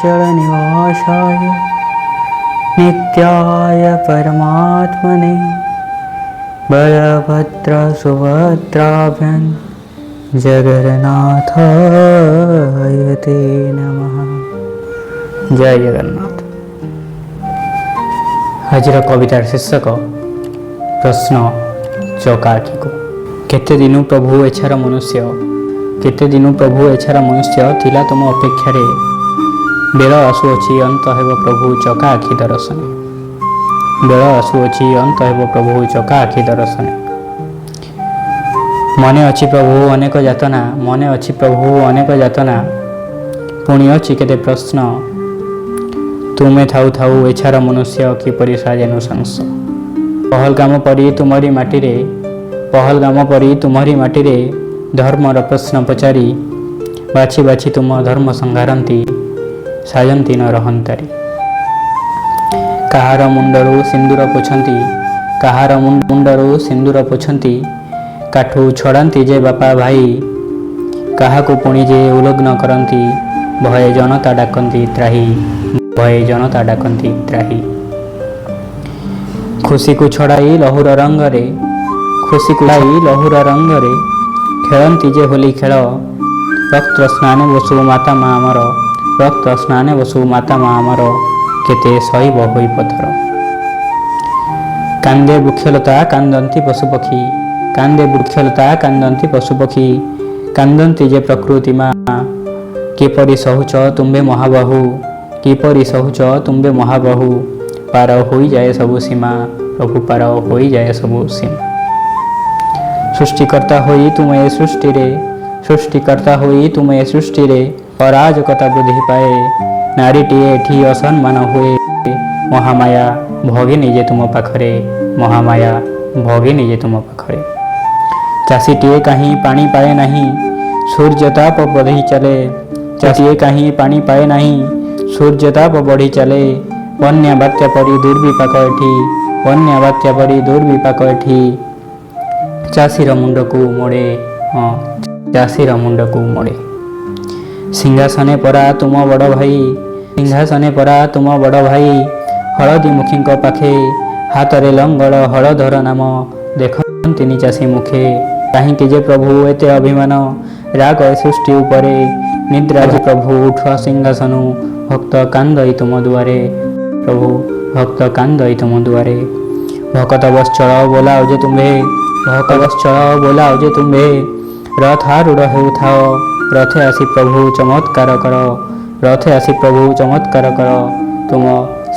निवासाय नित्याय परमात्मने बलभद्र सुभद्राभ्यां जगन्नाथाय ते नमः। जय जगन्नाथ। आजर कवितार शीर्षक प्रश्न चौकाठी को। केते दिन प्रभु एछार मनुष्य केते दिन प्रभु एछार मनुष्य थिला तुम अपेक्षार बेल आसुअछि अंत हेब प्रभु चका आखि दर्शन। बेल आसुअछि अंत हेब प्रभु चका आखि दर्शन। मने अछि प्रभु अनेक यातना मने अछि प्रभु अनेक यातना पुणी अछि केते प्रश्न तुमे थाउ थाउ एछार मनुष्य किपरि साजेनु संस। पहलगाम परी तुमरी माटीरे पहलगाम परी तुमरी माटीरे धर्मर प्रश्न पचारि बाछि बाछि तुम धर्म संहारती साजंती न रहंतारी। काहार मुंडरू सिंदूर पोछंती काहार मुंडरू सिंदूर पोछंती काठू छड़ाती जे बापा भाई काहाकू पुणी जे उलग्न करती भय जनता डाकती त्राही भय जनता डाकती त्राही। खुशी को छड़ाई लहुर रंगरे खुशी को लहुर रंगरे खेलती जे होली खेल रक्त स्नाने बसु माता माँ आमर रक्त स्नाने बसु माता माँ आमर केते सहीब होई पथर। कांदे वृक्षलता कांदंती पशुपक्षी कांदे वृक्षलता कांदंती पशुपक्षी कांदंती जे प्रकृति माँ किपरि सहुच तुम्बे महाबाहु किपरि सहुच तुम्बे महाबाहु पार होई जाए सबु सीमा प्रभु पार होई जाए सबु सीमा। सृष्टिकर्ता होई तुमे सृष्टि रे सृष्टिकर्ता होई तुमे सृष्टि रे अराजकता वृद्धि पाए नारीटीए एठी असम्मान हुए महामाया भगे निजे तुम पाखरे महामाया भगे निजे तुम पाखरे। चाषीटीए कहीं पानी पाए नहीं सूर्यताप बढ़ी चले चाषीए कहीं पानी पाए नहीं सूर्यताप बढ़ी चले बन्या बात्या परी दुर्विपाक एठी बन्या बात्या परी दुर्विपाक एठी। चाषीर मुंड को मोड़े चाषीर मुंड को मोड़े। सिंहासने परा तुम बड़ भाई सिंहासने परा तुम बड़ भाई हलदी मुखी पाखे हाथ रे लंगड़ हलधर नाम देखंतिनी चाषी मुखे। कहीं जे प्रभु एते अभिमान राग सृष्टि उपरे निद्रा जे प्रभु उठ सिंहासनु भक्त कांदई तुम दुआरे प्रभु भक्त कांदई तुम दुआरे। भक्त वत्सल बोलाओ जे तुम्हे भक्त वत्सल बोलाओ जे तुम्हे रथारूढ़ हेउथाओ रथे आसी प्रभु चमत्कार कर रथे आसी प्रभु चमत्कार कर तुम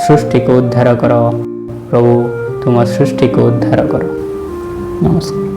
सृष्टि को उद्धार कर प्रभु तुम सृष्टि को उद्धार कर। नमस्कार।